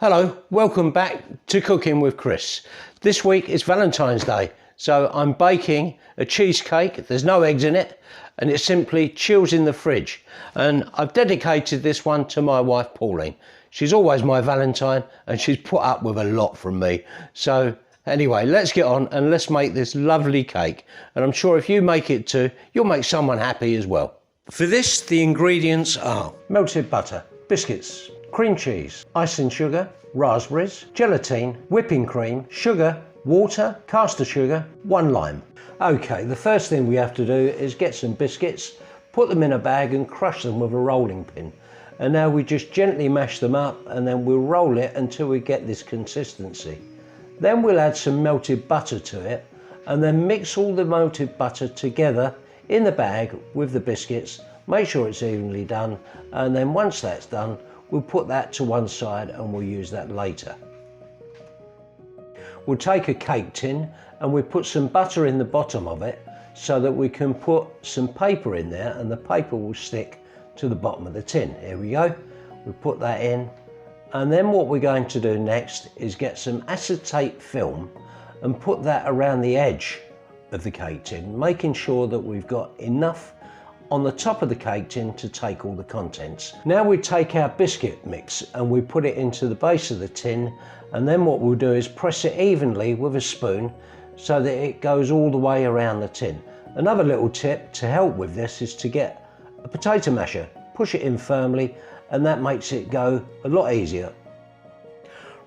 Hello, welcome back to Cooking with Chris. This week is Valentine's Day, so I'm baking a cheesecake. There's no eggs in it and it simply chills in the fridge. And I've dedicated this one to my wife Pauline. She's always my Valentine and she's put up with a lot from me. So anyway, let's get on and let's make this lovely cake. And I'm sure if you make it too, you'll make someone happy as well. For this, the ingredients are melted butter, biscuits, cream cheese, icing sugar, raspberries, gelatine, whipping cream, sugar, water, caster sugar, 1 lime. Okay, the first thing we have to do is get some biscuits, put them in a bag and crush them with a rolling pin. And now we just gently mash them up and then we'll roll it until we get this consistency. Then we'll add some melted butter to it and then mix all the melted butter together in the bag with the biscuits. Make sure it's evenly done, and then once that's done, we'll put that to one side and we'll use that later. We'll take a cake tin and we put some butter in the bottom of it so that we can put some paper in there and the paper will stick to the bottom of the tin. Here we go. We put that in, and then what we're going to do next is get some acetate film and put that around the edge of the cake tin, making sure that we've got enough on the top of the cake tin to take all the contents. Now we take our biscuit mix and we put it into the base of the tin, and then what we'll do is press it evenly with a spoon so that it goes all the way around the tin. Another little tip to help with this is to get a potato masher, push it in firmly, and that makes it go a lot easier.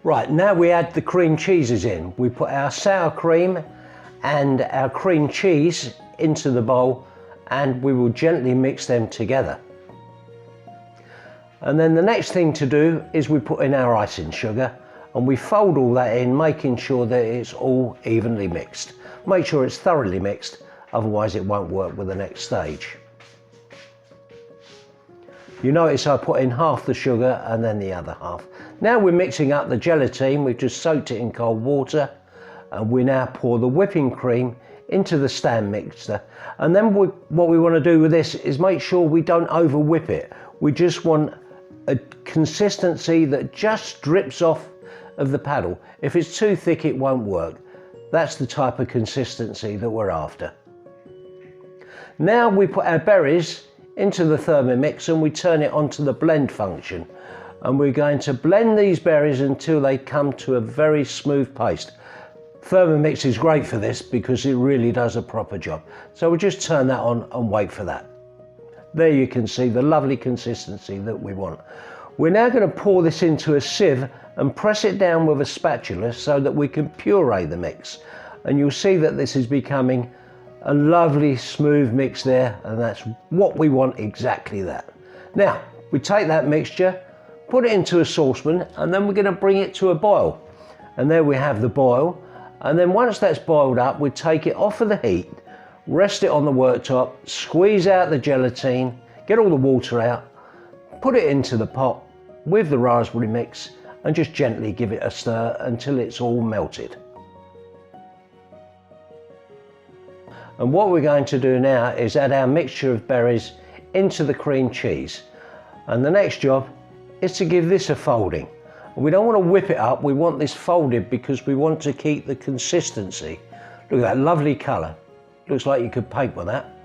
Right, now we add the cream cheeses in. We put our sour cream and our cream cheese into the bowl and we will gently mix them together. And then the next thing to do is we put in our icing sugar and we fold all that in, making sure that it's all evenly mixed. Make sure it's thoroughly mixed, otherwise it won't work with the next stage. You notice I put in half the sugar and then the other half. Now we're mixing up the gelatine. We've just soaked it in cold water, and we now pour the whipping cream into the stand mixer. And then what we want to do with this is make sure we don't over whip it. We just want a consistency that just drips off of the paddle. If it's too thick, it won't work. That's the type of consistency that we're after. Now we put our berries into the Thermomix and we turn it onto the blend function. And we're going to blend these berries until they come to a very smooth paste. Thermomix is great for this because it really does a proper job. So we'll just turn that on and wait for that. There you can see the lovely consistency that we want. We're now going to pour this into a sieve and press it down with a spatula so that we can puree the mix. And you'll see that this is becoming a lovely smooth mix there, and that's what we want, exactly that. Now we take that mixture, put it into a saucepan, and then we're going to bring it to a boil. And there we have the boil. And then once that's boiled up, we take it off of the heat, rest it on the worktop, squeeze out the gelatine, get all the water out, put it into the pot with the raspberry mix and just gently give it a stir until it's all melted. And what we're going to do now is add our mixture of berries into the cream cheese. And the next job is to give this a folding. We don't want to whip it up, we want this folded because we want to keep the consistency. Look at that lovely colour. Looks like you could paint with that.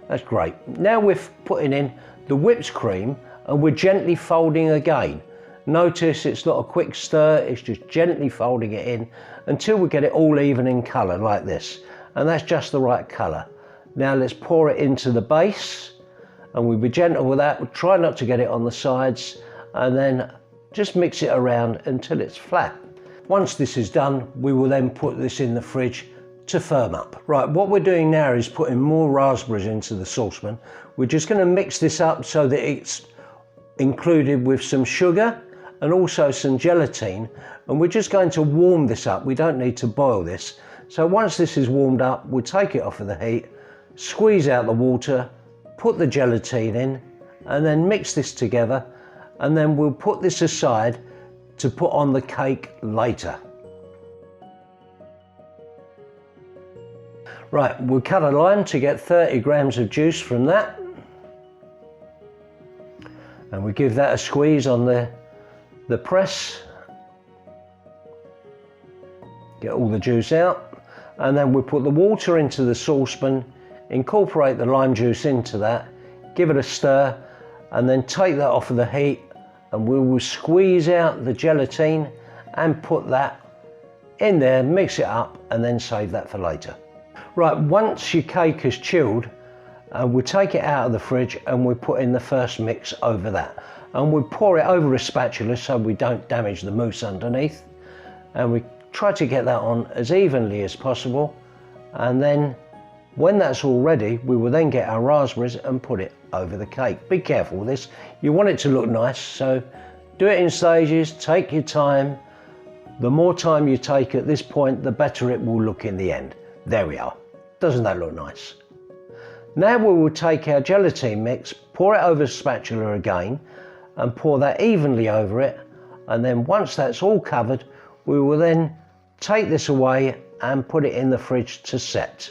That's great. Now we're putting in the whipped cream and we're gently folding again. Notice it's not a quick stir, it's just gently folding it in until we get it all even in colour like this. And that's just the right colour. Now let's pour it into the base and we'll be gentle with that. We'll try not to get it on the sides, and then just mix it around until it's flat. Once this is done, we will then put this in the fridge to firm up. Right, what we're doing now is putting more raspberries into the saucepan. We're just going to mix this up so that it's included with some sugar and also some gelatine, and we're just going to warm this up. We don't need to boil this. So once this is warmed up, we'll take it off of the heat, squeeze out the water, put the gelatine in, and then mix this together. And then we'll put this aside to put on the cake later. Right, we'll cut a lime to get 30 grams of juice from that. And we give that a squeeze on the press get all the juice out, and then we put the water into the saucepan, incorporate the lime juice into that, give it a stir, and then take that off of the heat, and we will squeeze out the gelatine and put that in there, mix it up, and then save that for later. Right, once your cake has chilled, we'll take it out of the fridge and we put in the first mix over that. And we pour it over a spatula so we don't damage the mousse underneath. And we try to get that on as evenly as possible. And then when that's all ready, we will then get our raspberries and put it over the cake. Be careful with this. You want it to look nice, so do it in stages, take your time. The more time you take at this point, the better it will look in the end. There we are. Doesn't that look nice? Now we will take our gelatine mix, pour it over a spatula again, and pour that evenly over it. And then once that's all covered, we will then take this away and put it in the fridge to set.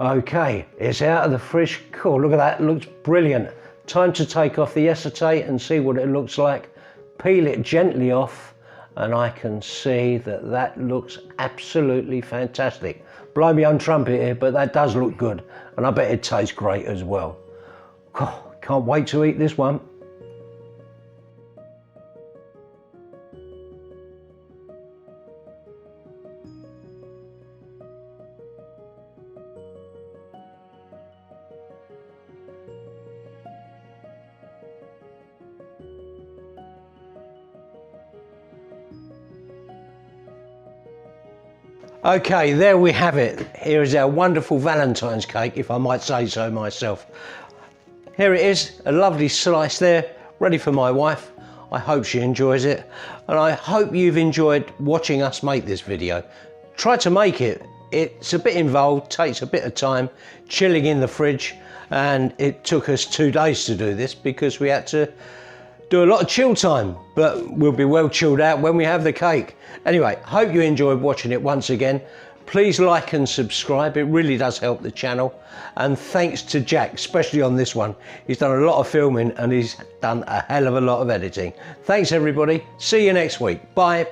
Okay, it's out of the fridge. Cool, look at that, it looks brilliant. Time to take off the acetate and see what it looks like. Peel it gently off, and I can see that that looks absolutely fantastic. Blow me on trumpet here, but that does look good, and I bet it tastes great as well. Oh, can't wait to eat this one. Okay, there we have it. Here is our wonderful Valentine's cake, if I might say so myself. Here it is, a lovely slice there, ready for my wife. I hope she enjoys it, and I hope you've enjoyed watching us make this video. Try to make it. It's a bit involved, takes a bit of time, chilling in the fridge, and it took us 2 days to do this because we had to do a lot of chill time, but we'll be well chilled out when we have the cake. Anyway, hope you enjoyed watching it once again. Please like and subscribe, it really does help the channel. And thanks to Jack, especially on this one. He's done a lot of filming and he's done a hell of a lot of editing. Thanks everybody, see you next week, bye.